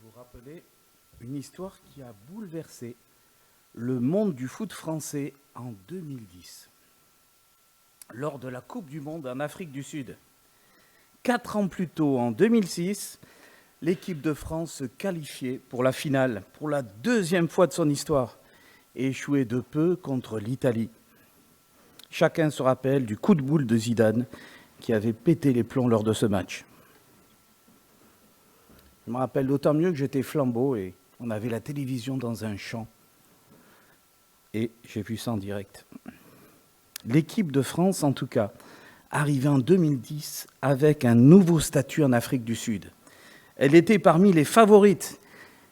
vous rappeler une histoire qui a bouleversé le monde du foot français en 2010, lors de la Coupe du Monde en Afrique du Sud. 4 ans plus tôt, en 2006, l'équipe de France se qualifiait pour la finale, pour la deuxième fois de son histoire, et échouait de peu contre l'Italie. Chacun se rappelle du coup de boule de Zidane qui avait pété les plombs lors de ce match. Je me rappelle d'autant mieux que j'étais flambeau et on avait la télévision dans un champ. Et j'ai vu ça en direct. L'équipe de France, en tout cas, arrivait en 2010 avec un nouveau statut en Afrique du Sud. Elle était parmi les favorites,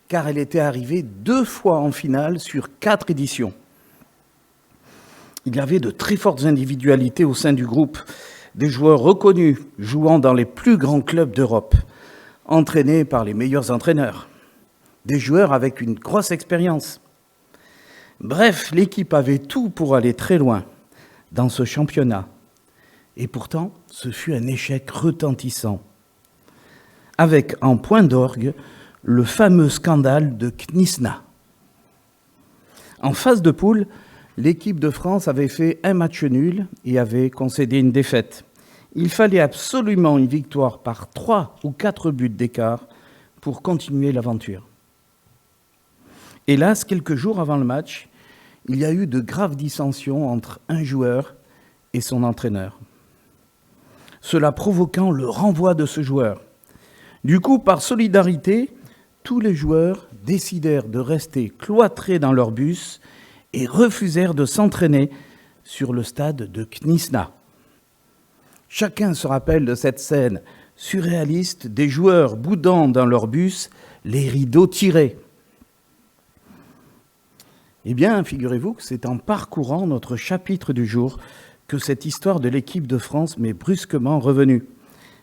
car elle était arrivée 2 fois en finale sur 4 éditions. Il y avait de très fortes individualités au sein du groupe, des joueurs reconnus jouant dans les plus grands clubs d'Europe, entraînés par les meilleurs entraîneurs, des joueurs avec une grosse expérience. Bref, l'équipe avait tout pour aller très loin dans ce championnat. Et pourtant, ce fut un échec retentissant, avec en point d'orgue le fameux scandale de Knysna. En phase de poule, l'équipe de France avait fait un match nul et avait concédé une défaite. Il fallait absolument une victoire par 3 ou 4 buts d'écart pour continuer l'aventure. Hélas, quelques jours avant le match, il y a eu de graves dissensions entre un joueur et son entraîneur, cela provoquant le renvoi de ce joueur. Du coup, par solidarité, tous les joueurs décidèrent de rester cloîtrés dans leur bus et refusèrent de s'entraîner sur le stade de Knysna. Chacun se rappelle de cette scène surréaliste des joueurs boudant dans leur bus, les rideaux tirés. Eh bien, figurez-vous que c'est en parcourant notre chapitre du jour que cette histoire de l'équipe de France m'est brusquement revenue.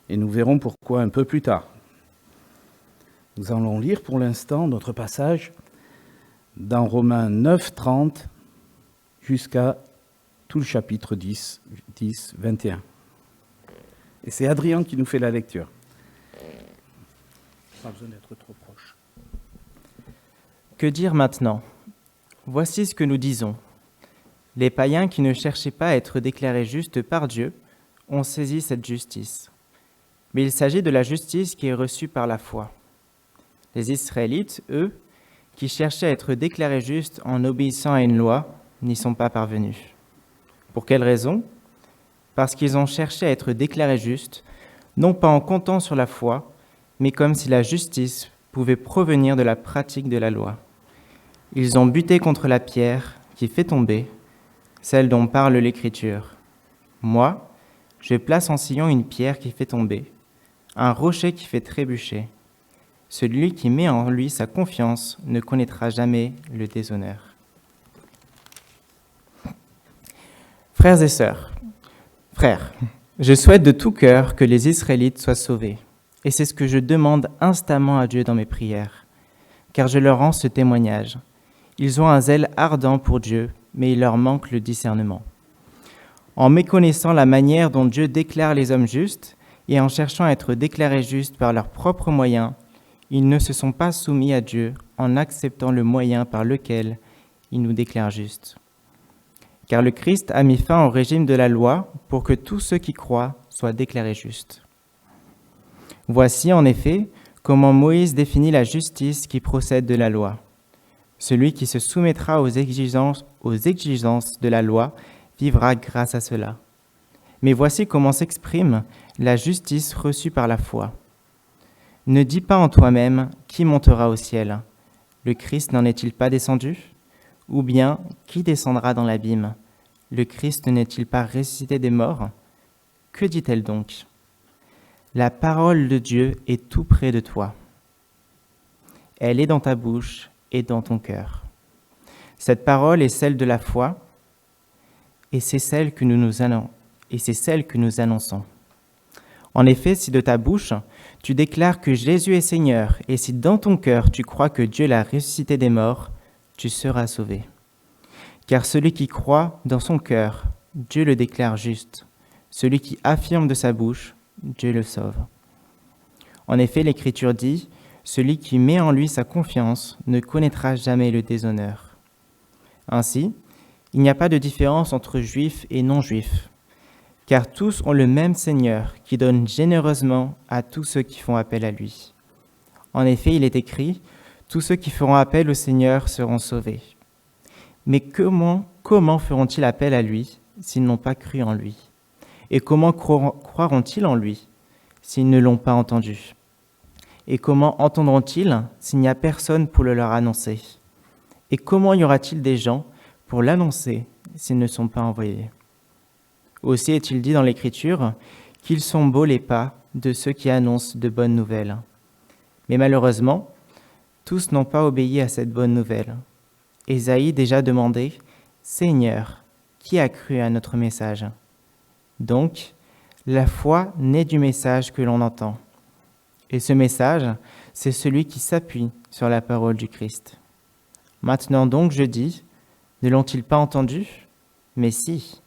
Et nous verrons pourquoi un peu plus tard. Nous allons lire pour l'instant notre passage dans Romains 9, 30 jusqu'à tout le chapitre 10, 21. Et c'est Adrien qui nous fait la lecture. Pas besoin d'être trop proche. Que dire maintenant ? Voici ce que nous disons. Les païens qui ne cherchaient pas à être déclarés justes par Dieu ont saisi cette justice. Mais il s'agit de la justice qui est reçue par la foi. Les Israélites, eux, qui cherchaient à être déclarés justes en obéissant à une loi, n'y sont pas parvenus. Pour quelle raison ? Parce qu'ils ont cherché à être déclarés justes, non pas en comptant sur la foi, mais comme si la justice pouvait provenir de la pratique de la loi. Ils ont buté contre la pierre qui fait tomber, celle dont parle l'Écriture. Moi, je place en Sion une pierre qui fait tomber, un rocher qui fait trébucher. Celui qui met en lui sa confiance ne connaîtra jamais le déshonneur. Frères et sœurs, je souhaite de tout cœur que les Israélites soient sauvés, et c'est ce que je demande instamment à Dieu dans mes prières, car je leur rends ce témoignage. Ils ont un zèle ardent pour Dieu, mais il leur manque le discernement. En méconnaissant la manière dont Dieu déclare les hommes justes, et en cherchant à être déclarés justes par leurs propres moyens, ils ne se sont pas soumis à Dieu en acceptant le moyen par lequel il nous déclare justes. Car le Christ a mis fin au régime de la loi pour que tous ceux qui croient soient déclarés justes. Voici en effet comment Moïse définit la justice qui procède de la loi. Celui qui se soumettra aux exigences de la loi vivra grâce à cela. Mais voici comment s'exprime la justice reçue par la foi. Ne dis pas en toi-même qui montera au ciel. Le Christ n'en est-il pas descendu ? Ou bien qui descendra dans l'abîme ? Le Christ n'est-il pas ressuscité des morts ? Que dit-elle donc ? La parole de Dieu est tout près de toi. Elle est dans ta bouche et dans ton cœur. Cette parole est celle de la foi, et c'est celle que nous annonçons. En effet, si de ta bouche, tu déclares que Jésus est Seigneur, et si dans ton cœur tu crois que Dieu l'a ressuscité des morts, tu seras sauvé. Car celui qui croit dans son cœur, Dieu le déclare juste. Celui qui affirme de sa bouche, Dieu le sauve. En effet, l'Écriture dit « celui qui met en lui sa confiance ne connaîtra jamais le déshonneur. Ainsi, il n'y a pas de différence entre juifs et non-juifs, car tous ont le même Seigneur qui donne généreusement à tous ceux qui font appel à lui. En effet, il est écrit, « Tous ceux qui feront appel au Seigneur seront sauvés. » Mais comment feront-ils appel à lui s'ils n'ont pas cru en lui? Et comment croiront-ils en lui s'ils ne l'ont pas entendu? Et comment entendront-ils s'il n'y a personne pour le leur annoncer? Et comment y aura-t-il des gens pour l'annoncer s'ils ne sont pas envoyés? Aussi est-il dit dans l'Écriture qu'ils sont beaux les pas de ceux qui annoncent de bonnes nouvelles. Mais malheureusement, tous n'ont pas obéi à cette bonne nouvelle. Ésaïe déjà demandait « Seigneur, qui a cru à notre message ?» Donc, la foi naît du message que l'on entend. Et ce message, c'est celui qui s'appuie sur la parole du Christ. Maintenant donc, je dis, ne l'ont-ils pas entendu? Mais si.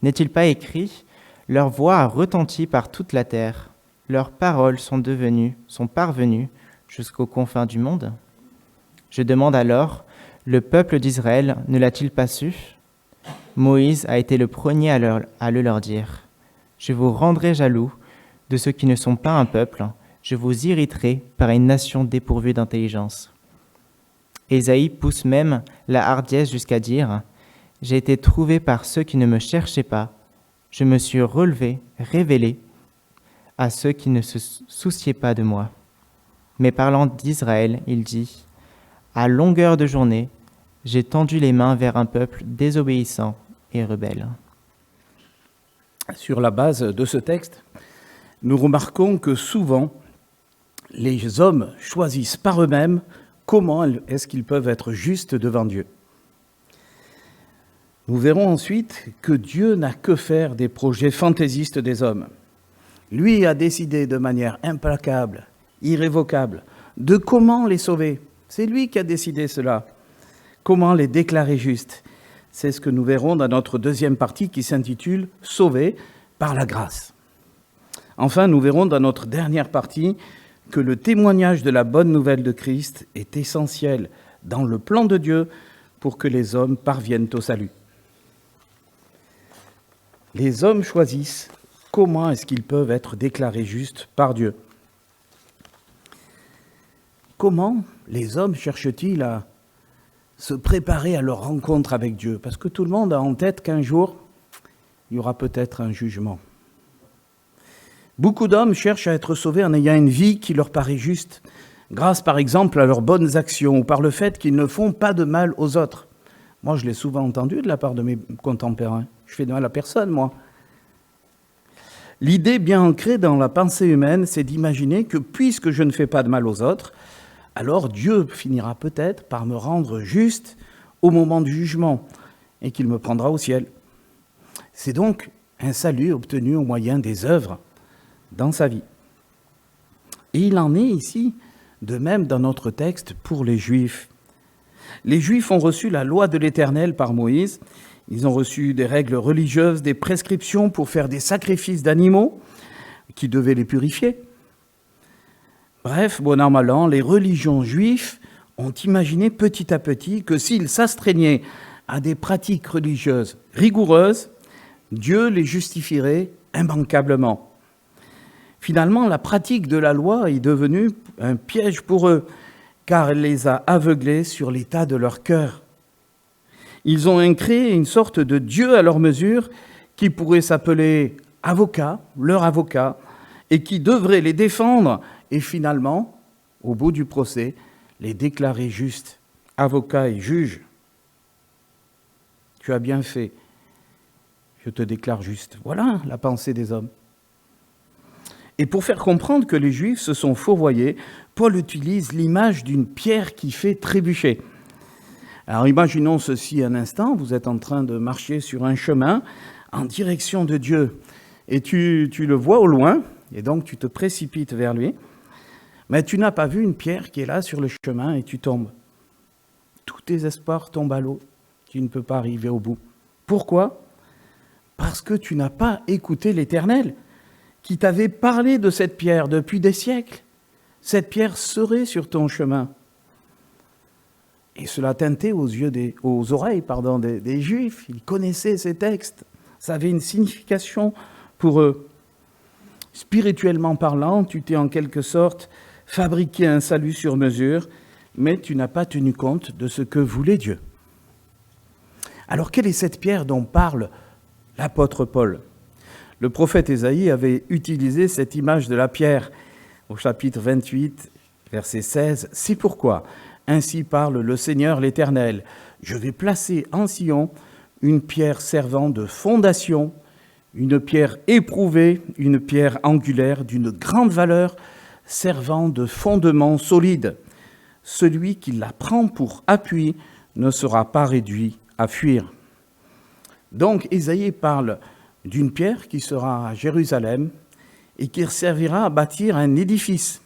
N'est-il pas écrit, leur voix a retenti par toute la terre, leurs paroles sont parvenues jusqu'aux confins du monde? Je demande alors, le peuple d'Israël ne l'a-t-il pas su? Moïse a été le premier à le leur dire. Je vous rendrai jaloux de ceux qui ne sont pas un peuple, je vous irriterai par une nation dépourvue d'intelligence. Ésaïe pousse même la hardiesse jusqu'à dire « J'ai été trouvé par ceux qui ne me cherchaient pas, je me suis révélé à ceux qui ne se souciaient pas de moi. » Mais parlant d'Israël, il dit « À longueur de journée, j'ai tendu les mains vers un peuple désobéissant et rebelle. » Sur la base de ce texte, nous remarquons que souvent, les hommes choisissent par eux-mêmes comment est-ce qu'ils peuvent être justes devant Dieu. Nous verrons ensuite que Dieu n'a que faire des projets fantaisistes des hommes. Lui a décidé de manière implacable, irrévocable, de comment les sauver. C'est lui qui a décidé cela. Comment les déclarer justes. C'est ce que nous verrons dans notre deuxième partie qui s'intitule « Sauvés par la grâce ». Enfin, nous verrons dans notre dernière partie que le témoignage de la bonne nouvelle de Christ est essentiel dans le plan de Dieu pour que les hommes parviennent au salut. Les hommes choisissent comment est-ce qu'ils peuvent être déclarés justes par Dieu. Comment les hommes cherchent-ils à se préparer à leur rencontre avec Dieu? Parce que tout le monde a en tête qu'un jour, il y aura peut-être un jugement. Beaucoup d'hommes cherchent à être sauvés en ayant une vie qui leur paraît juste, grâce par exemple à leurs bonnes actions ou par le fait qu'ils ne font pas de mal aux autres. Moi, je l'ai souvent entendu de la part de mes contemporains. Je fais de mal à personne, moi. L'idée bien ancrée dans la pensée humaine, c'est d'imaginer que puisque je ne fais pas de mal aux autres, alors Dieu finira peut-être par me rendre juste au moment du jugement et qu'il me prendra au ciel. C'est donc un salut obtenu au moyen des œuvres dans sa vie. Et il en est ici de même dans notre texte pour les Juifs. Les Juifs ont reçu la loi de l'Éternel par Moïse. Ils ont reçu des règles religieuses, des prescriptions pour faire des sacrifices d'animaux qui devaient les purifier. Bref, bon an, mal an, les religions juives ont imaginé petit à petit que s'ils s'astreignaient à des pratiques religieuses rigoureuses, Dieu les justifierait immanquablement. Finalement, la pratique de la loi est devenue un piège pour eux, car elle les a aveuglés sur l'état de leur cœur. Ils ont créé une sorte de Dieu à leur mesure qui pourrait s'appeler avocat, leur avocat, et qui devrait les défendre et finalement, au bout du procès, les déclarer justes, avocat et juge. Tu as bien fait, je te déclare juste. Voilà la pensée des hommes. Et pour faire comprendre que les Juifs se sont fourvoyés, Paul utilise l'image d'une pierre qui fait trébucher. Alors imaginons ceci un instant, vous êtes en train de marcher sur un chemin en direction de Dieu, et tu le vois au loin, et donc tu te précipites vers lui, mais tu n'as pas vu une pierre qui est là sur le chemin et tu tombes. Tous tes espoirs tombent à l'eau, tu ne peux pas arriver au bout. Pourquoi? Parce que tu n'as pas écouté l'Éternel, qui t'avait parlé de cette pierre depuis des siècles. cette pierre serait sur ton chemin. Et cela tintait aux oreilles des Juifs. Ils connaissaient ces textes. Ça avait une signification pour eux. Spirituellement parlant, tu t'es en quelque sorte fabriqué un salut sur mesure, mais tu n'as pas tenu compte de ce que voulait Dieu. Alors, quelle est cette pierre dont parle l'apôtre Paul ? Le prophète Ésaïe avait utilisé cette image de la pierre au chapitre 28, verset 16. « C'est pourquoi, ainsi parle le Seigneur l'Éternel, je vais placer en Sion une pierre servant de fondation, une pierre éprouvée, une pierre angulaire d'une grande valeur, servant de fondement solide. Celui qui la prend pour appui ne sera pas réduit à fuir. » Donc Ésaïe parle d'une pierre qui sera à Jérusalem et qui servira à bâtir un édifice.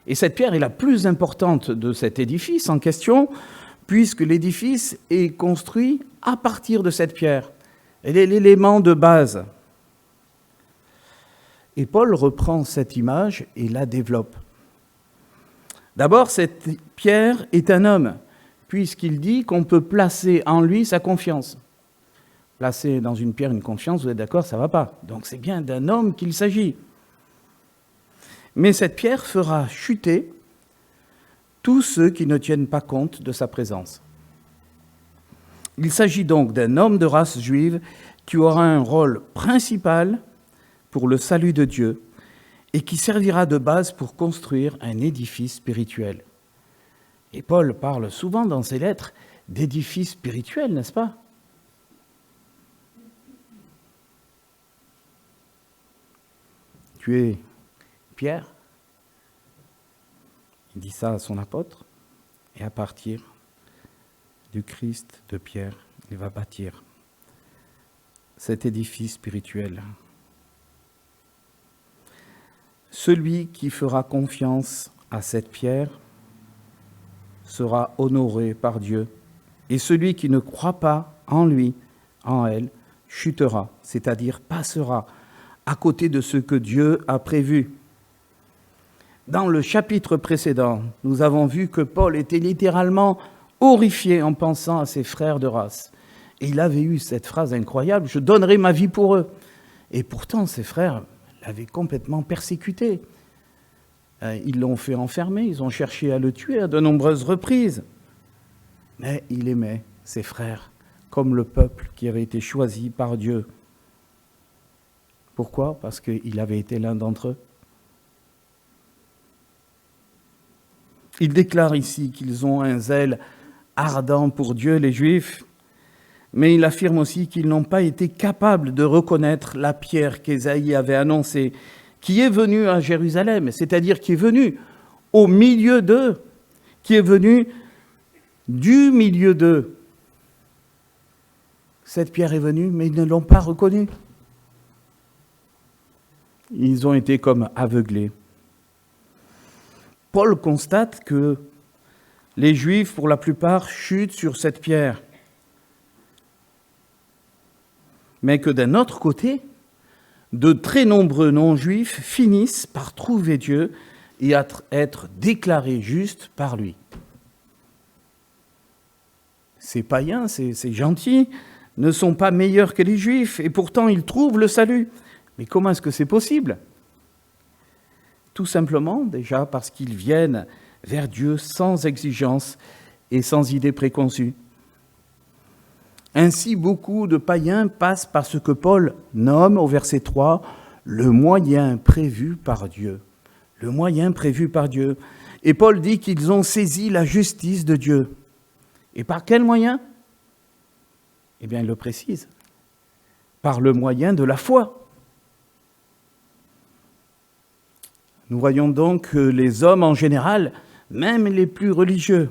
Et cette pierre est la plus importante de cet édifice en question, puisque l'édifice est construit à partir de cette pierre. Elle est l'élément de base. Et Paul reprend cette image et la développe. D'abord, cette pierre est un homme, puisqu'il dit qu'on peut placer en lui sa confiance. Placer dans une pierre une confiance, vous êtes d'accord, ça ne va pas. Donc c'est bien d'un homme qu'il s'agit. Mais cette pierre fera chuter tous ceux qui ne tiennent pas compte de sa présence. Il s'agit donc d'un homme de race juive qui aura un rôle principal pour le salut de Dieu et qui servira de base pour construire un édifice spirituel. Et Paul parle souvent dans ses lettres d'édifice spirituel, n'est-ce pas ? Tu es Pierre. Il dit ça à son apôtre. Et à partir du Christ de Pierre, il va bâtir cet édifice spirituel. Celui qui fera confiance à cette pierre sera honoré par Dieu. Et celui qui ne croit pas en lui, en elle, chutera, c'est-à-dire passera à côté de ce que Dieu a prévu. Dans le chapitre précédent, nous avons vu que Paul était littéralement horrifié en pensant à ses frères de race. Et il avait eu cette phrase incroyable, « Je donnerai ma vie pour eux ». Et pourtant, ses frères l'avaient complètement persécuté. Ils l'ont fait enfermer, ils ont cherché à le tuer à de nombreuses reprises. Mais il aimait ses frères comme le peuple qui avait été choisi par Dieu. Pourquoi ? Parce qu'il avait été l'un d'entre eux. Il déclare ici qu'ils ont un zèle ardent pour Dieu, les Juifs, mais il affirme aussi qu'ils n'ont pas été capables de reconnaître la pierre qu'Ésaïe avait annoncée, qui est venue à Jérusalem, c'est-à-dire qui est venue au milieu d'eux, qui est venue du milieu d'eux. Cette pierre est venue, mais ils ne l'ont pas reconnue. Ils ont été comme aveuglés. Paul constate que les Juifs, pour la plupart, chutent sur cette pierre. Mais que d'un autre côté, de très nombreux non-juifs finissent par trouver Dieu et être déclarés justes par lui. Ces païens, ces gentils, ne sont pas meilleurs que les Juifs, et pourtant ils trouvent le salut. Mais comment est-ce que c'est possible ? Tout simplement, déjà, parce qu'ils viennent vers Dieu sans exigence et sans idée préconçue. Ainsi, beaucoup de païens passent par ce que Paul nomme au verset 3 le moyen prévu par Dieu. Le moyen prévu par Dieu. Et Paul dit qu'ils ont saisi la justice de Dieu. Et par quel moyen ? Eh bien, il le précise. Par le moyen de la foi. Nous voyons donc que les hommes en général, même les plus religieux,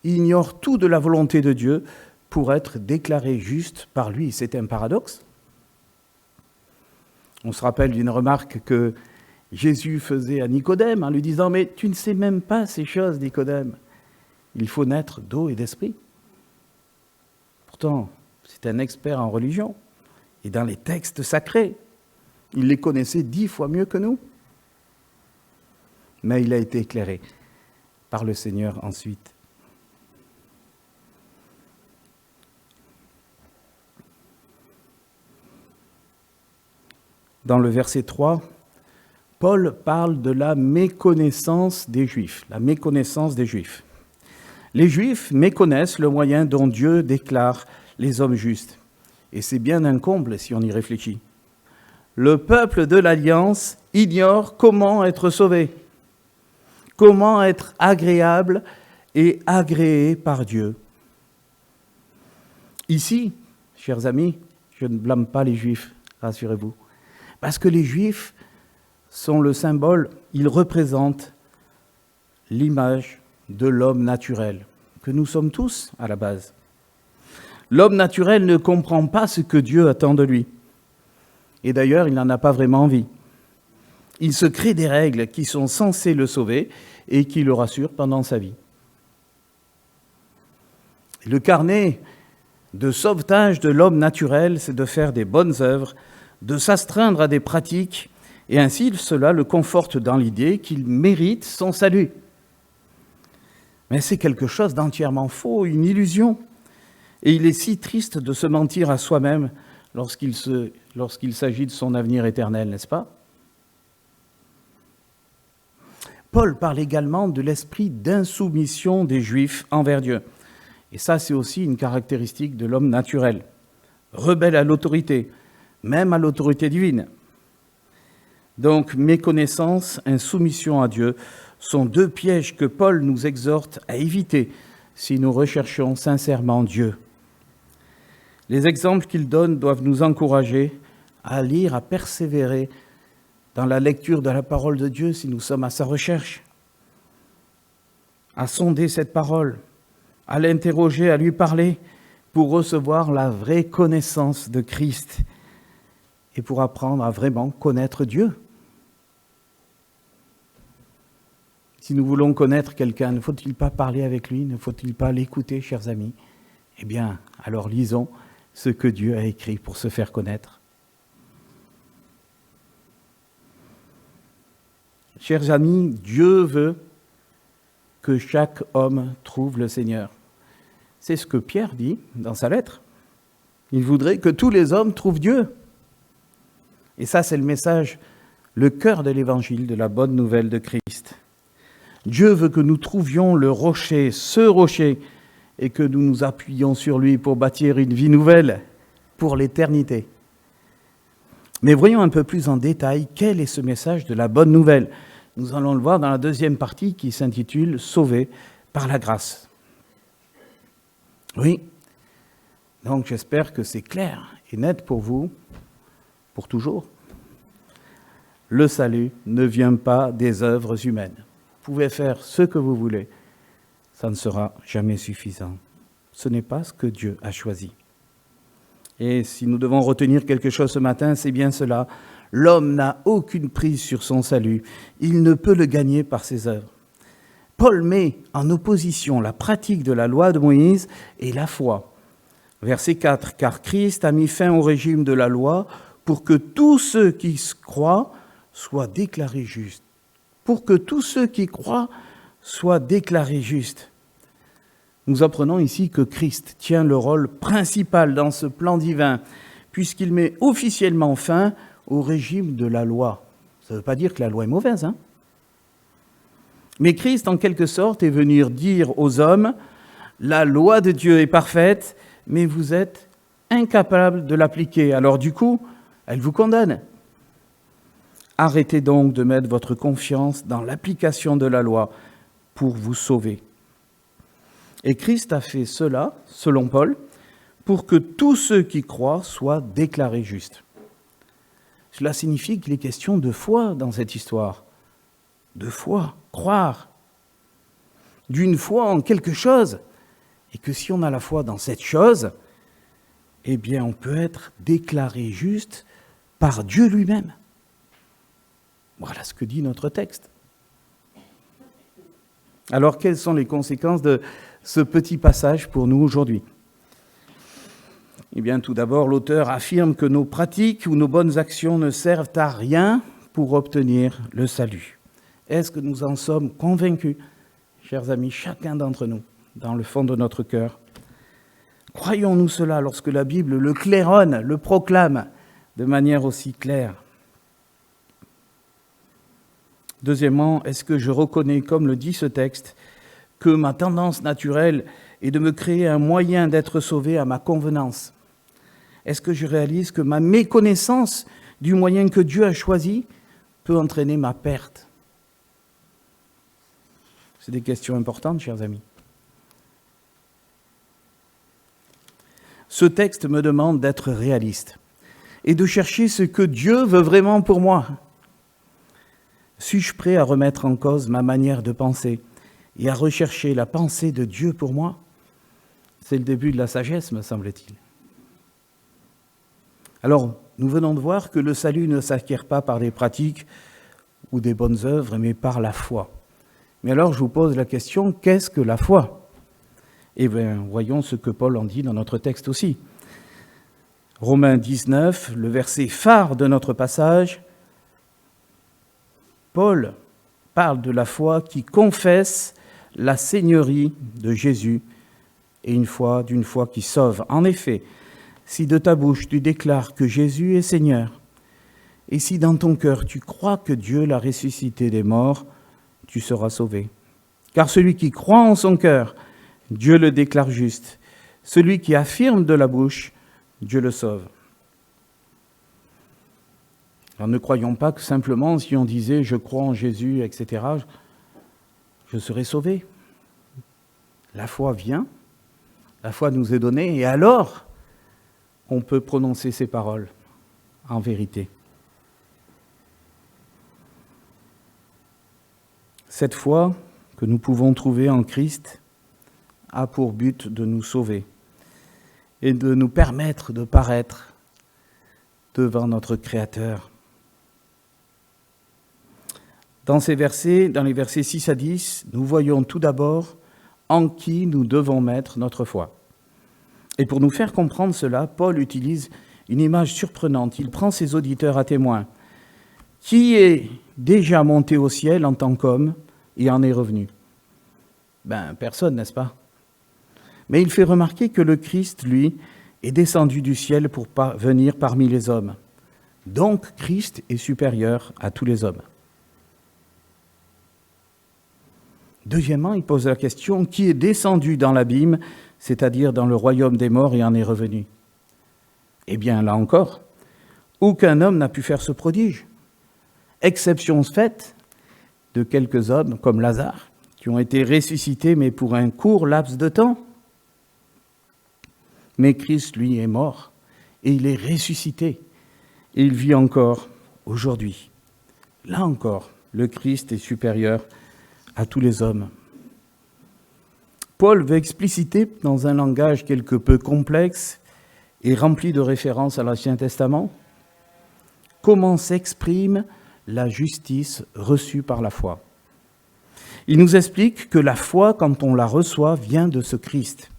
ignorent tout de la volonté de Dieu pour être déclarés justes par lui. C'est un paradoxe. On se rappelle d'une remarque que Jésus faisait à Nicodème en lui disant « Mais tu ne sais même pas ces choses, Nicodème. Il faut naître d'eau et d'esprit. » Pourtant, c'est un expert en religion et dans les textes sacrés. Il les connaissait 10 fois mieux que nous. mais il a été éclairé par le Seigneur ensuite. Dans le verset 3, Paul parle de la méconnaissance des Juifs, la méconnaissance des Juifs. Les Juifs méconnaissent le moyen dont Dieu déclare les hommes justes. Et c'est bien un comble si on y réfléchit. Le peuple de l'Alliance ignore comment être sauvé, comment être agréable et agréé par Dieu. Ici, chers amis, je ne blâme pas les Juifs, rassurez-vous, parce que les Juifs sont le symbole, ils représentent l'image de l'homme naturel, que nous sommes tous à la base. L'homme naturel ne comprend pas ce que Dieu attend de lui. Et d'ailleurs, il n'en a pas vraiment envie. Il se crée des règles qui sont censées le sauver et qui le rassurent pendant sa vie. Le carnet de sauvetage de l'homme naturel, c'est de faire des bonnes œuvres, de s'astreindre à des pratiques, et ainsi cela le conforte dans l'idée qu'il mérite son salut. Mais c'est quelque chose d'entièrement faux, une illusion. Et il est si triste de se mentir à soi-même lorsqu'il s'agit de son avenir éternel, n'est-ce pas? Paul parle également de l'esprit d'insoumission des Juifs envers Dieu. Et ça, c'est aussi une caractéristique de l'homme naturel, rebelle à l'autorité, même à l'autorité divine. Donc, méconnaissance, insoumission à Dieu sont deux pièges que Paul nous exhorte à éviter si nous recherchons sincèrement Dieu. Les exemples qu'il donne doivent nous encourager à lire, à persévérer dans la lecture de la parole de Dieu si nous sommes à sa recherche, à sonder cette parole, à l'interroger, à lui parler pour recevoir la vraie connaissance de Christ et pour apprendre à vraiment connaître Dieu. Si nous voulons connaître quelqu'un, ne faut-il pas parler avec lui? Ne faut-il pas l'écouter, chers amis? Eh bien, alors lisons ce que Dieu a écrit pour se faire connaître. Chers amis, Dieu veut que chaque homme trouve le Seigneur. C'est ce que Pierre dit dans sa lettre. Il voudrait que tous les hommes trouvent Dieu. Et ça, c'est le message, le cœur de l'évangile, de la bonne nouvelle de Christ. Dieu veut que nous trouvions le rocher, ce rocher, et que nous nous appuyions sur lui pour bâtir une vie nouvelle pour l'éternité. Mais voyons un peu plus en détail quel est ce message de la bonne nouvelle. Nous allons le voir dans la deuxième partie qui s'intitule « Sauvé par la grâce ». Oui, donc j'espère que c'est clair et net pour vous, pour toujours. Le salut ne vient pas des œuvres humaines. Vous pouvez faire ce que vous voulez, ça ne sera jamais suffisant. Ce n'est pas ce que Dieu a choisi. Et si nous devons retenir quelque chose ce matin, c'est bien cela. L'homme n'a aucune prise sur son salut. Il ne peut le gagner par ses œuvres. Paul met en opposition la pratique de la loi de Moïse et la foi. Verset 4, « Car Christ a mis fin au régime de la loi pour que tous ceux qui croient soient déclarés justes. » Pour que tous ceux qui croient soient déclarés justes. Nous apprenons ici que Christ tient le rôle principal dans ce plan divin, puisqu'il met officiellement fin au régime de la loi. Ça ne veut pas dire que la loi est mauvaise, hein ? Mais Christ, en quelque sorte, est venu dire aux hommes, la loi de Dieu est parfaite, mais vous êtes incapables de l'appliquer. Alors du coup, elle vous condamne. Arrêtez donc de mettre votre confiance dans l'application de la loi pour vous sauver. Et Christ a fait cela, selon Paul, pour que tous ceux qui croient soient déclarés justes. Cela signifie qu'il est question de foi dans cette histoire. De foi, croire. D'une foi en quelque chose. Et que si on a la foi dans cette chose, eh bien on peut être déclaré juste par Dieu lui-même. Voilà ce que dit notre texte. Alors, quelles sont les conséquences de ce petit passage pour nous aujourd'hui? Eh bien, tout d'abord, l'auteur affirme que nos pratiques ou nos bonnes actions ne servent à rien pour obtenir le salut. Est-ce que nous en sommes convaincus, chers amis, chacun d'entre nous, dans le fond de notre cœur? Croyons-nous cela lorsque la Bible le claironne, le proclame de manière aussi claire? Deuxièmement, est-ce que je reconnais, comme le dit ce texte, que ma tendance naturelle est de me créer un moyen d'être sauvé à ma convenance? Est-ce que je réalise que ma méconnaissance du moyen que Dieu a choisi peut entraîner ma perte? C'est des questions importantes, chers amis. Ce texte me demande d'être réaliste et de chercher ce que Dieu veut vraiment pour moi. Suis-je prêt à remettre en cause ma manière de penser et à rechercher la pensée de Dieu pour moi? C'est le début de la sagesse, me semble-t-il. Alors, nous venons de voir que le salut ne s'acquiert pas par des pratiques ou des bonnes œuvres, mais par la foi. Mais alors, je vous pose la question, qu'est-ce que la foi? Eh bien, voyons ce que Paul en dit dans notre texte aussi. Romains 19, le verset phare de notre passage, Paul parle de la foi qui confesse la seigneurie de Jésus et d'une foi qui sauve. En effet, si de ta bouche tu déclares que Jésus est Seigneur, et si dans ton cœur tu crois que Dieu l'a ressuscité des morts, tu seras sauvé. Car celui qui croit en son cœur, Dieu le déclare juste. Celui qui affirme de la bouche, Dieu le sauve. Alors ne croyons pas que simplement si on disait « je crois en Jésus », etc., je serai sauvé. La foi vient, la foi nous est donnée, et alors on peut prononcer ces paroles en vérité. Cette foi que nous pouvons trouver en Christ a pour but de nous sauver et de nous permettre de paraître devant notre Créateur. Dans les versets 6 à 10, nous voyons tout d'abord en qui nous devons mettre notre foi. Et pour nous faire comprendre cela, Paul utilise une image surprenante. Il prend ses auditeurs à témoin. Qui est déjà monté au ciel en tant qu'homme et en est revenu? Personne, n'est-ce pas? Mais il fait remarquer que le Christ, lui, est descendu du ciel pour venir parmi les hommes. Donc, Christ est supérieur à tous les hommes. Deuxièmement, il pose la question, qui est descendu dans l'abîme, c'est-à-dire dans le royaume des morts et en est revenu? Eh bien, là encore, aucun homme n'a pu faire ce prodige. Exception faite de quelques hommes, comme Lazare, qui ont été ressuscités, mais pour un court laps de temps. Mais Christ, lui, est mort, et il est ressuscité, et il vit encore aujourd'hui. Là encore, le Christ est supérieur à tous les hommes. Paul veut expliciter, dans un langage quelque peu complexe et rempli de références à l'Ancien Testament, comment s'exprime la justice reçue par la foi. Il nous explique que la foi, quand on la reçoit, vient de ce Christ.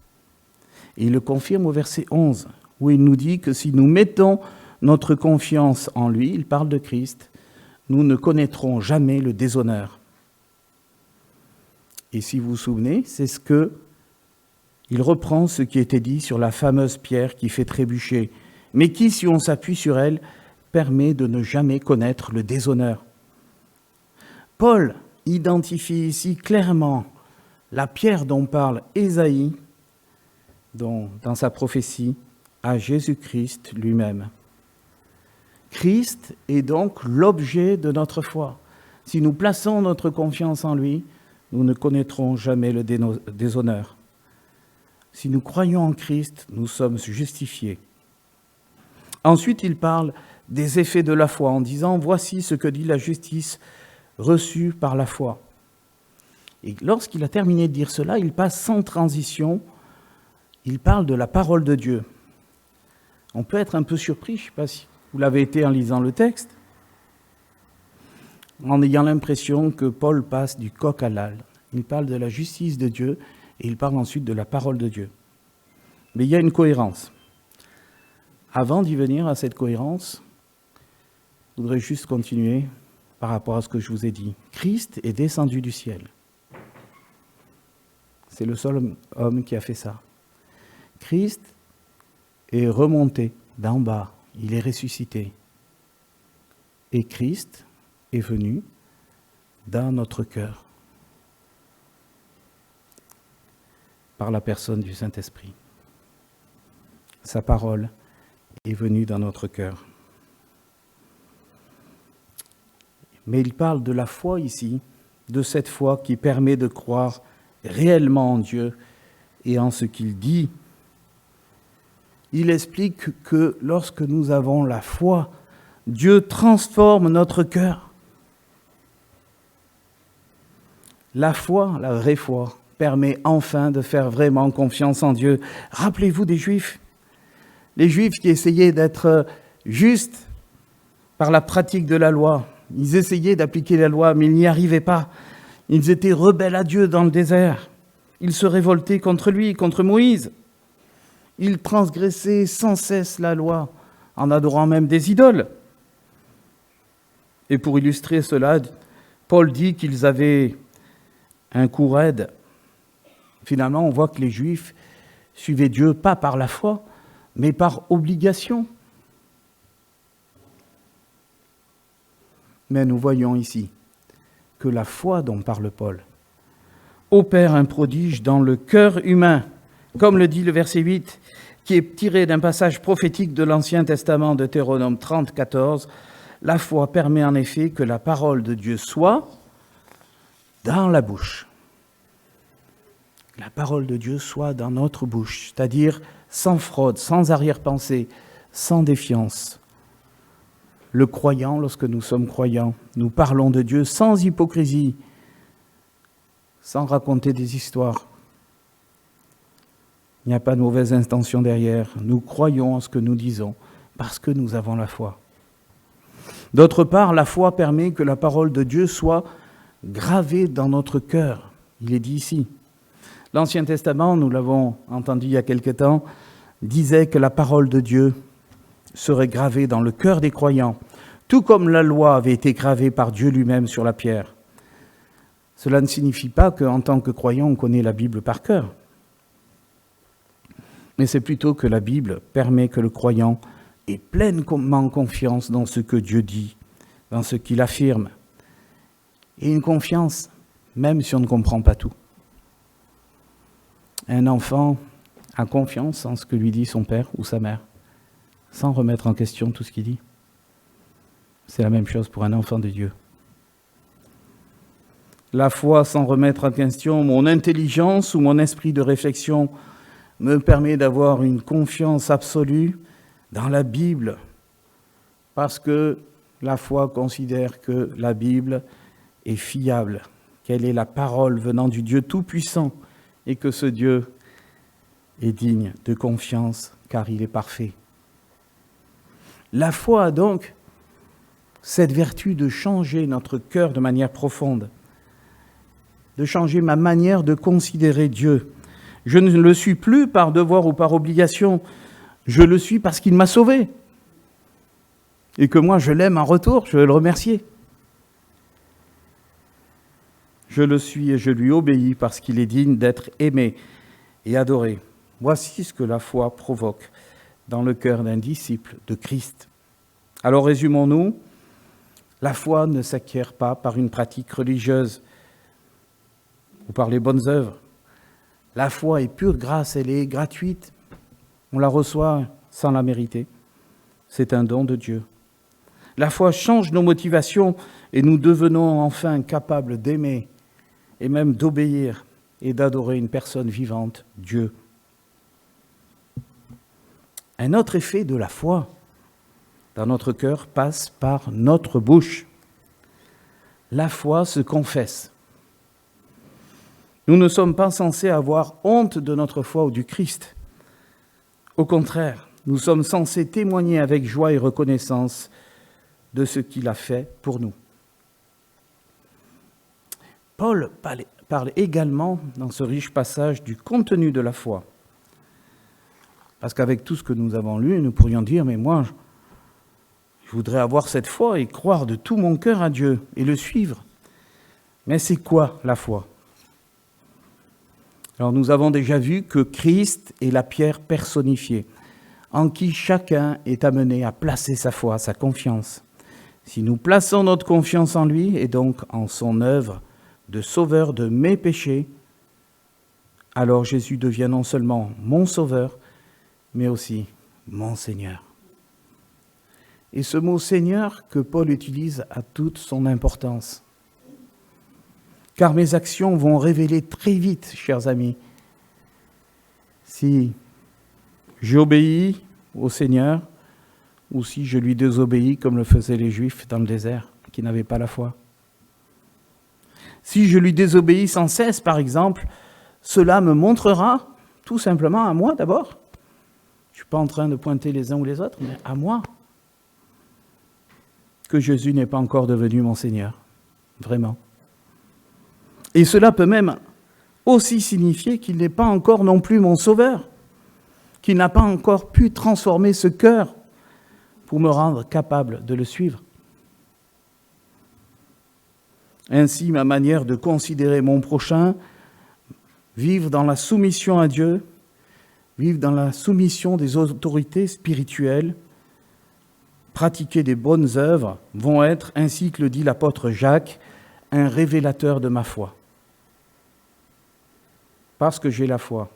Et il le confirme au verset 11, où il nous dit que si nous mettons notre confiance en lui, il parle de Christ, nous ne connaîtrons jamais le déshonneur. Et si vous vous souvenez, il reprend ce qui était dit sur la fameuse pierre qui fait trébucher, mais qui, si on s'appuie sur elle, permet de ne jamais connaître le déshonneur. Paul identifie ici clairement la pierre dont parle Ésaïe dans sa prophétie à Jésus-Christ lui-même. Christ est donc l'objet de notre foi. Si nous plaçons notre confiance en lui, nous ne connaîtrons jamais le déshonneur. Si nous croyons en Christ, nous sommes justifiés. Ensuite, il parle des effets de la foi en disant « Voici ce que dit la justice reçue par la foi ». Et lorsqu'il a terminé de dire cela, il passe sans transition, il parle de la parole de Dieu. On peut être un peu surpris, je ne sais pas si vous l'avez été en lisant le texte, en ayant l'impression que Paul passe du coq à l'âne. Il parle de la justice de Dieu et il parle ensuite de la parole de Dieu. Mais il y a une cohérence. Avant d'y venir à cette cohérence, je voudrais juste continuer par rapport à ce que je vous ai dit. Christ est descendu du ciel. C'est le seul homme qui a fait ça. Christ est remonté d'en bas, il est ressuscité. Et Christ est venu dans notre cœur, par la personne du Saint-Esprit. Sa parole est venue dans notre cœur. Mais il parle de la foi ici, de cette foi qui permet de croire réellement en Dieu et en ce qu'il dit. Il explique que lorsque nous avons la foi, Dieu transforme notre cœur. La foi, la vraie foi, permet enfin de faire vraiment confiance en Dieu. Rappelez-vous des Juifs. Les Juifs qui essayaient d'être justes par la pratique de la loi. Ils essayaient d'appliquer la loi, mais ils n'y arrivaient pas. Ils étaient rebelles à Dieu dans le désert. Ils se révoltaient contre lui, contre Moïse. Ils transgressaient sans cesse la loi, en adorant même des idoles. Et pour illustrer cela, Paul dit qu'ils avaient un cou raide. Finalement, on voit que les Juifs suivaient Dieu pas par la foi, mais par obligation. Mais nous voyons ici que la foi dont parle Paul opère un prodige dans le cœur humain, comme le dit le verset 8, qui est tiré d'un passage prophétique de l'Ancien Testament, de Deutéronome 30, 14. La foi permet en effet que la parole de Dieu soit dans la bouche. La parole de Dieu soit dans notre bouche, c'est-à-dire sans fraude, sans arrière-pensée, sans défiance. Le croyant, lorsque nous sommes croyants, nous parlons de Dieu sans hypocrisie, sans raconter des histoires. Il n'y a pas de mauvaise intention derrière. Nous croyons en ce que nous disons parce que nous avons la foi. D'autre part, la foi permet que la parole de Dieu soit gravée dans notre cœur. Il est dit ici. L'Ancien Testament, nous l'avons entendu il y a quelque temps, disait que la parole de Dieu serait gravée dans le cœur des croyants, tout comme la loi avait été gravée par Dieu lui-même sur la pierre. Cela ne signifie pas qu'en tant que croyant, on connaît la Bible par cœur. Mais c'est plutôt que la Bible permet que le croyant ait pleinement confiance dans ce que Dieu dit, dans ce qu'il affirme. Et une confiance, même si on ne comprend pas tout. Un enfant a confiance en ce que lui dit son père ou sa mère, sans remettre en question tout ce qu'il dit. C'est la même chose pour un enfant de Dieu. La foi sans remettre en question mon intelligence ou mon esprit de réflexion me permet d'avoir une confiance absolue dans la Bible, parce que la foi considère que la Bible est fiable, qu'elle est la parole venant du Dieu Tout-Puissant, et que ce Dieu est digne de confiance, car il est parfait. La foi a donc cette vertu de changer notre cœur de manière profonde, de changer ma manière de considérer Dieu. Je ne le suis plus par devoir ou par obligation, je le suis parce qu'il m'a sauvé. Et que moi je l'aime en retour, je veux le remercier. Je le suis et je lui obéis parce qu'il est digne d'être aimé et adoré. Voici ce que la foi provoque dans le cœur d'un disciple de Christ. Alors résumons-nous, la foi ne s'acquiert pas par une pratique religieuse ou par les bonnes œuvres. La foi est pure grâce, elle est gratuite. On la reçoit sans la mériter. C'est un don de Dieu. La foi change nos motivations et nous devenons enfin capables d'aimer et même d'obéir et d'adorer une personne vivante, Dieu. Un autre effet de la foi dans notre cœur passe par notre bouche. La foi se confesse. Nous ne sommes pas censés avoir honte de notre foi ou du Christ. Au contraire, nous sommes censés témoigner avec joie et reconnaissance de ce qu'il a fait pour nous. Paul parle également dans ce riche passage du contenu de la foi. Parce qu'avec tout ce que nous avons lu, nous pourrions dire, mais moi, Je voudrais avoir cette foi et croire de tout mon cœur à Dieu et le suivre. Mais c'est quoi la foi? Alors nous avons déjà vu que Christ est la pierre personnifiée, en qui chacun est amené à placer sa foi, sa confiance. Si nous plaçons notre confiance en lui et donc en son œuvre de sauveur de mes péchés, alors Jésus devient non seulement mon sauveur, mais aussi mon Seigneur. Et ce mot Seigneur que Paul utilise a toute son importance. Car mes actions vont révéler très vite, chers amis, si j'obéis au Seigneur ou si je lui désobéis comme le faisaient les Juifs dans le désert, qui n'avaient pas la foi. Si je lui désobéis sans cesse, par exemple, cela me montrera tout simplement à moi d'abord. Je ne suis pas en train de pointer les uns ou les autres, mais à moi, que Jésus n'est pas encore devenu mon Seigneur, vraiment. Et cela peut même aussi signifier qu'il n'est pas encore non plus mon Sauveur, qu'il n'a pas encore pu transformer ce cœur pour me rendre capable de le suivre. Ainsi, ma manière de considérer mon prochain, vivre dans la soumission à Dieu, vivre dans la soumission des autorités spirituelles, pratiquer des bonnes œuvres, vont être, ainsi que le dit l'apôtre Jacques, un révélateur de ma foi. Parce que j'ai la foi,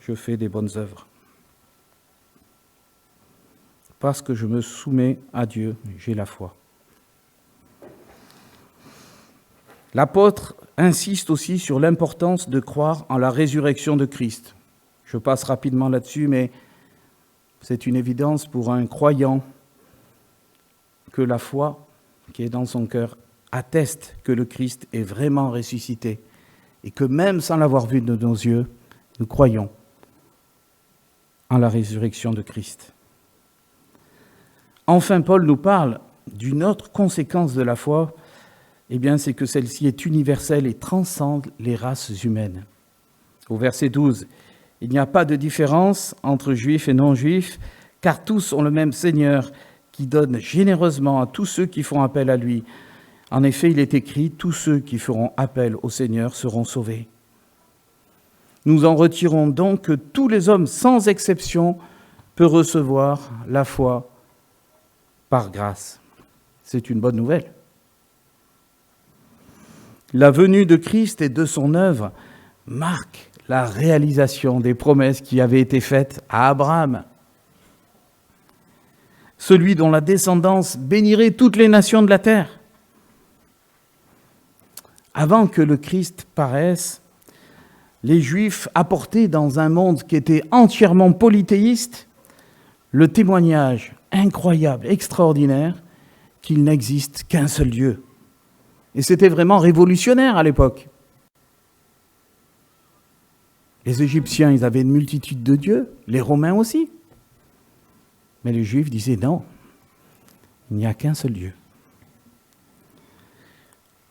je fais des bonnes œuvres. Parce que je me soumets à Dieu, j'ai la foi. L'apôtre insiste aussi sur l'importance de croire en la résurrection de Christ. Je passe rapidement là-dessus, mais c'est une évidence pour un croyant que la foi qui est dans son cœur atteste que le Christ est vraiment ressuscité et que même sans l'avoir vu de nos yeux, nous croyons en la résurrection de Christ. Enfin, Paul nous parle d'une autre conséquence de la foi, eh bien, c'est que celle-ci est universelle et transcende les races humaines. Au verset 12, « Il n'y a pas de différence entre juifs et non-juifs, car tous ont le même Seigneur qui donne généreusement à tous ceux qui font appel à lui. En effet, il est écrit, tous ceux qui feront appel au Seigneur seront sauvés. » Nous en retirons donc que tous les hommes, sans exception, peuvent recevoir la foi par grâce. C'est une bonne nouvelle. La venue de Christ et de son œuvre marque la réalisation des promesses qui avaient été faites à Abraham, celui dont la descendance bénirait toutes les nations de la terre. Avant que le Christ paraisse, les Juifs apportaient dans un monde qui était entièrement polythéiste le témoignage incroyable, extraordinaire, qu'il n'existe qu'un seul Dieu. Et c'était vraiment révolutionnaire à l'époque. Les Égyptiens, ils avaient une multitude de dieux, les Romains aussi. Mais les Juifs disaient non, il n'y a qu'un seul Dieu.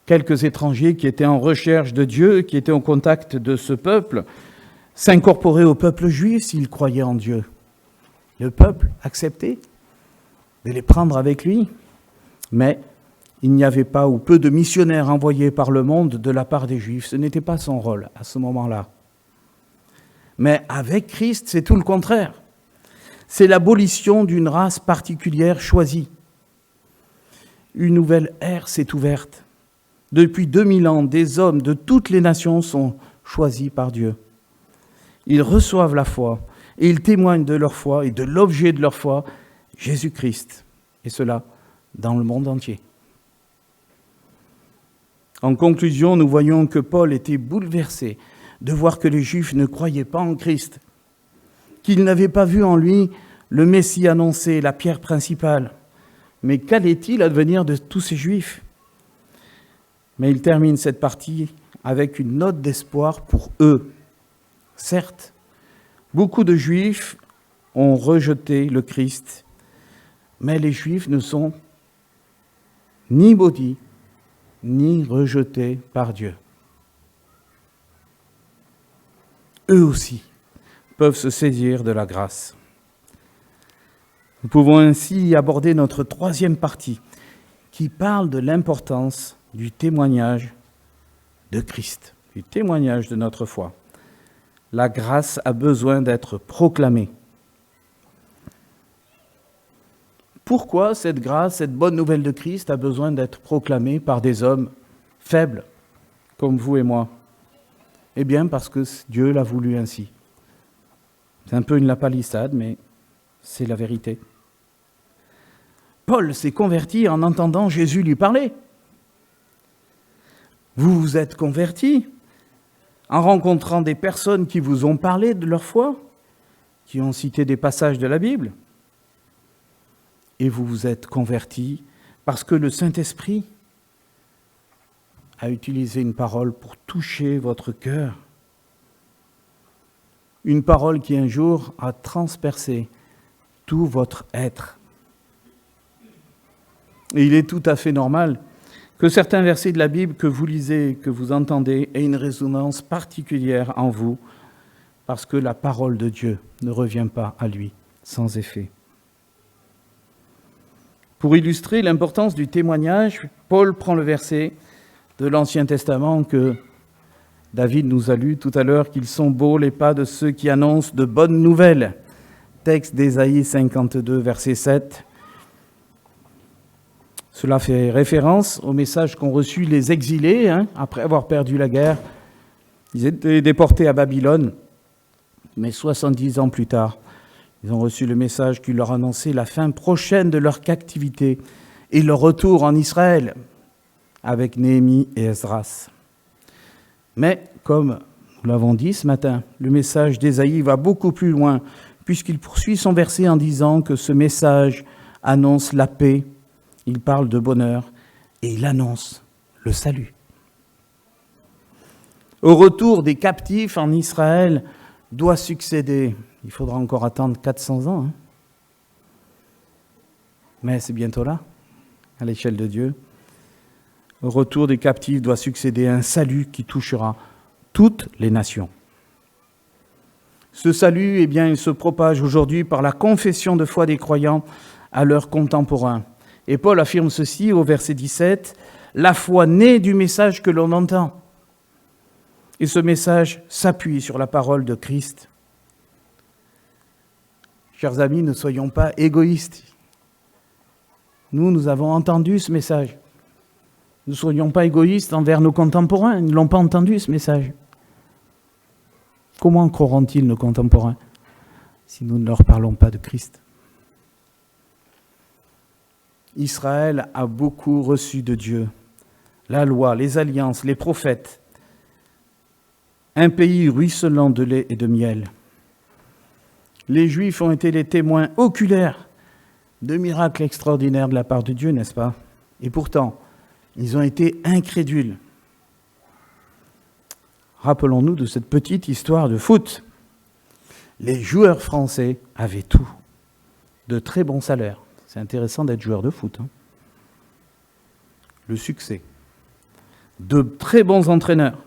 Quelques étrangers qui étaient en recherche de Dieu, qui étaient au contact de ce peuple, s'incorporaient au peuple juif s'ils croyaient en Dieu. Le peuple acceptait de les prendre avec lui, mais il n'y avait pas ou peu de missionnaires envoyés par le monde de la part des Juifs. Ce n'était pas son rôle à ce moment-là. Mais avec Christ, c'est tout le contraire. C'est l'abolition d'une race particulière choisie. Une nouvelle ère s'est ouverte. Depuis 2000 ans, des hommes de toutes les nations sont choisis par Dieu. Ils reçoivent la foi et ils témoignent de leur foi et de l'objet de leur foi, Jésus-Christ. Et cela dans le monde entier. En conclusion, nous voyons que Paul était bouleversé de voir que les Juifs ne croyaient pas en Christ, qu'ils n'avaient pas vu en lui le Messie annoncé, la pierre principale. Mais qu'allait-il advenir de tous ces Juifs ? Mais il termine cette partie avec une note d'espoir pour eux. Certes, beaucoup de Juifs ont rejeté le Christ, mais les Juifs ne sont ni maudits, ni rejetés par Dieu. Eux aussi peuvent se saisir de la grâce. Nous pouvons ainsi aborder notre troisième partie qui parle de l'importance du témoignage de Christ, du témoignage de notre foi. La grâce a besoin d'être proclamée. Pourquoi cette grâce, cette bonne nouvelle de Christ a besoin d'être proclamée par des hommes faibles comme vous et moi? Eh bien parce que Dieu l'a voulu ainsi. C'est un peu une lapalissade, mais c'est la vérité. Paul s'est converti en entendant Jésus lui parler. Vous vous êtes convertis en rencontrant des personnes qui vous ont parlé de leur foi, qui ont cité des passages de la Bible. Et vous vous êtes convertis parce que le Saint-Esprit a utilisé une parole pour toucher votre cœur. Une parole qui un jour a transpercé tout votre être. Et il est tout à fait normal que certains versets de la Bible que vous lisez, que vous entendez, aient une résonance particulière en vous, parce que la parole de Dieu ne revient pas à lui sans effet. Pour illustrer l'importance du témoignage, Paul prend le verset de l'Ancien Testament que David nous a lu tout à l'heure, qu'ils sont beaux les pas de ceux qui annoncent de bonnes nouvelles. Texte d'Ésaïe 52, verset 7. Cela fait référence au message qu'ont reçu les exilés, après avoir perdu la guerre. Ils étaient déportés à Babylone, mais 70 ans plus tard, ils ont reçu le message qui leur annonçait la fin prochaine de leur captivité et leur retour en Israël, avec Néhémie et Esdras. Mais, comme nous l'avons dit ce matin, le message d'Ésaïe va beaucoup plus loin, puisqu'il poursuit son verset en disant que ce message annonce la paix, il parle de bonheur et il annonce le salut. Au retour des captifs en Israël doit succéder, il faudra encore attendre 400 ans, mais c'est bientôt là, à l'échelle de Dieu. Au retour des captifs doit succéder un salut qui touchera toutes les nations. Ce salut, il se propage aujourd'hui par la confession de foi des croyants à leurs contemporains. Et Paul affirme ceci au verset 17, « La foi naît du message que l'on entend. » Et ce message s'appuie sur la parole de Christ. Chers amis, ne soyons pas égoïstes. Nous avons entendu ce message. Ne soyons pas égoïstes envers nos contemporains. Ils ne l'ont pas entendu, ce message. Comment croiront-ils nos contemporains si nous ne leur parlons pas de Christ ? Israël a beaucoup reçu de Dieu. La loi, les alliances, les prophètes. Un pays ruisselant de lait et de miel. Les Juifs ont été les témoins oculaires de miracles extraordinaires de la part de Dieu, n'est-ce pas ? Et pourtant, ils ont été incrédules. Rappelons-nous de cette petite histoire de foot. Les joueurs français avaient tout, de très bons salaires. C'est intéressant d'être joueur de foot. Le succès, de très bons entraîneurs,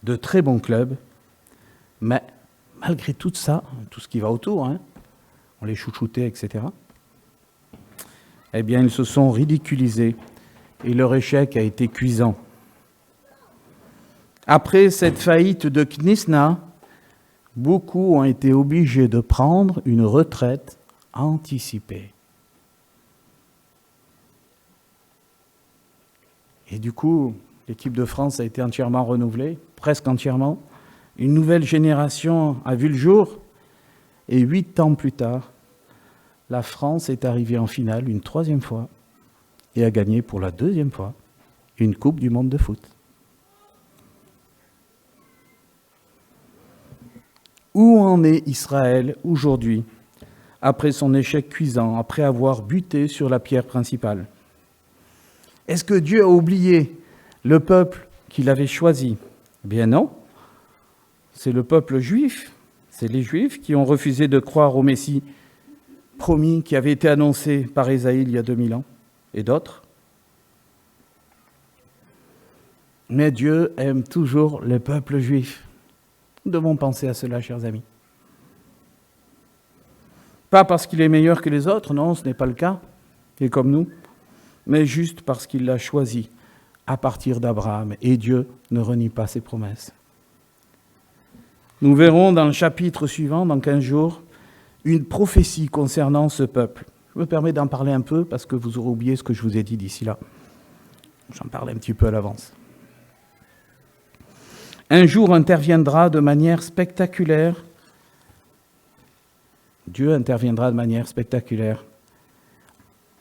de très bons clubs, mais malgré tout ça, tout ce qui va autour, on les chouchoutait, etc., ils se sont ridiculisés et leur échec a été cuisant. Après cette faillite de Knisna, beaucoup ont été obligés de prendre une retraite anticipée. Et du coup, l'équipe de France a été entièrement renouvelée, presque entièrement. Une nouvelle génération a vu le jour. Et 8 ans plus tard, la France est arrivée en finale une 3e fois et a gagné pour la 2e fois une Coupe du monde de foot. Où en est Israël aujourd'hui, après son échec cuisant, après avoir buté sur la pierre principale ? Est-ce que Dieu a oublié le peuple qu'il avait choisi ? Eh bien non, c'est le peuple juif, c'est les Juifs qui ont refusé de croire au Messie promis qui avait été annoncé par Ésaïe il y a 2000 ans, et d'autres. Mais Dieu aime toujours le peuple juif. Nous devons penser à cela, chers amis. Pas parce qu'il est meilleur que les autres, non, ce n'est pas le cas, il est comme nous, mais juste parce qu'il l'a choisi à partir d'Abraham. Et Dieu ne renie pas ses promesses. Nous verrons dans le chapitre suivant, dans 15 jours, une prophétie concernant ce peuple. Je me permets d'en parler un peu parce que vous aurez oublié ce que je vous ai dit d'ici là. J'en parle un petit peu à l'avance. Un jour interviendra de manière spectaculaire. Dieu interviendra de manière spectaculaire.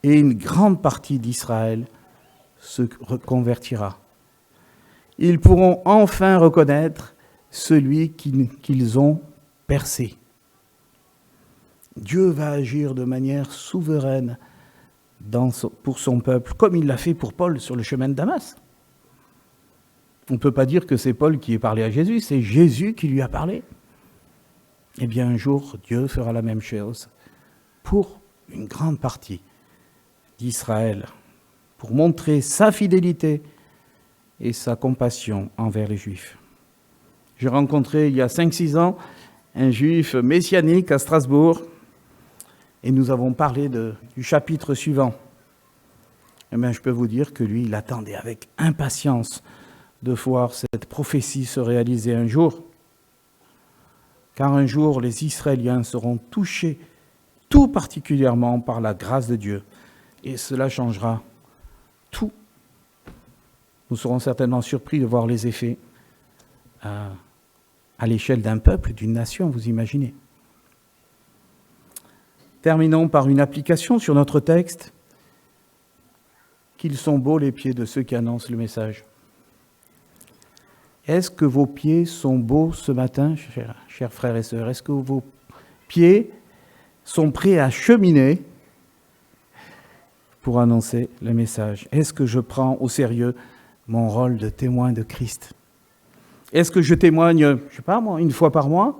Et une grande partie d'Israël se reconvertira. Ils pourront enfin reconnaître celui qu'ils ont percé. Dieu va agir de manière souveraine pour son peuple, comme il l'a fait pour Paul sur le chemin de Damas. On ne peut pas dire que c'est Paul qui a parlé à Jésus, c'est Jésus qui lui a parlé. Eh bien, un jour, Dieu fera la même chose pour une grande partie d'Israël, pour montrer sa fidélité et sa compassion envers les Juifs. J'ai rencontré il y a 5-6 ans un Juif messianique à Strasbourg et nous avons parlé du chapitre suivant. Eh bien, je peux vous dire que lui, il attendait avec impatience de voir cette prophétie se réaliser un jour. Car un jour, les Israéliens seront touchés tout particulièrement par la grâce de Dieu. Et cela changera tout. Nous serons certainement surpris de voir les effets à l'échelle d'un peuple, d'une nation, vous imaginez. Terminons par une application sur notre texte. Qu'ils sont beaux les pieds de ceux qui annoncent le message. Est-ce que vos pieds sont beaux ce matin, chers frères et sœurs? Est-ce que vos pieds sont prêts à cheminer pour annoncer le message? Est-ce que je prends au sérieux mon rôle de témoin de Christ? Est-ce que je témoigne, je ne sais pas moi, une fois par mois,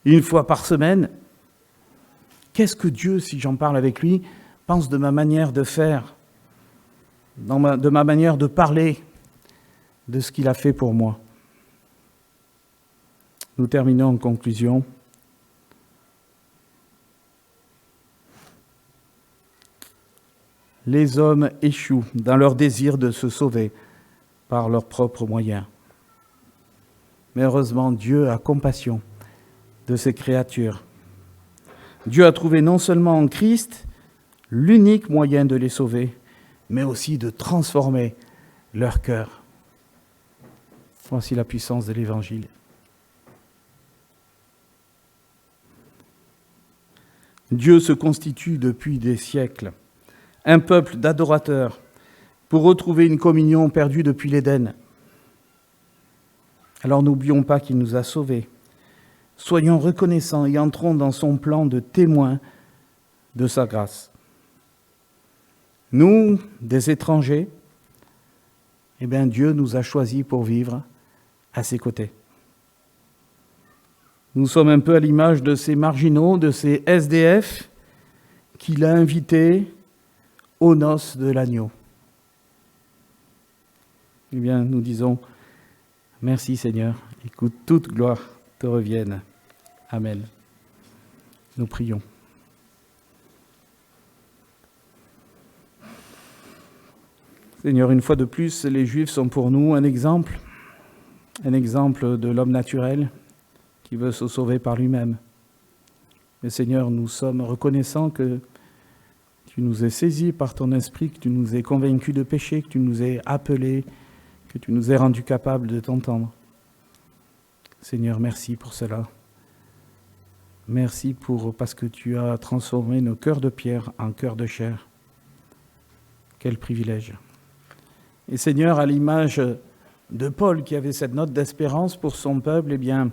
une fois par semaine? Qu'est-ce que Dieu, si j'en parle avec lui, pense de ma manière de faire, de ma manière de parler, de ce qu'il a fait pour moi? Nous terminons en conclusion. Les hommes échouent dans leur désir de se sauver par leurs propres moyens. Mais heureusement, Dieu a compassion de ses créatures. Dieu a trouvé non seulement en Christ l'unique moyen de les sauver, mais aussi de transformer leur cœur. Voici la puissance de l'Évangile. Dieu se constitue depuis des siècles un peuple d'adorateurs pour retrouver une communion perdue depuis l'Éden. Alors n'oublions pas qu'il nous a sauvés. Soyons reconnaissants et entrons dans son plan de témoins de sa grâce. Nous, des étrangers, eh bien Dieu nous a choisis pour vivre à ses côtés. Nous sommes un peu à l'image de ces marginaux, de ces SDF qu'il a invités aux noces de l'agneau. Eh bien, nous disons, merci Seigneur, écoute, toute gloire te revienne. Amen. Nous prions. Seigneur, une fois de plus, les Juifs sont pour nous un exemple de l'homme naturel qui veut se sauver par lui-même. Mais Seigneur, nous sommes reconnaissants que tu nous aies saisis par ton esprit, que tu nous aies convaincus de péché, que tu nous aies appelés, que tu nous aies rendus capables de t'entendre. Seigneur, merci pour cela. Merci parce que tu as transformé nos cœurs de pierre en cœurs de chair. Quel privilège. Et Seigneur, à l'image de Paul qui avait cette note d'espérance pour son peuple, eh bien,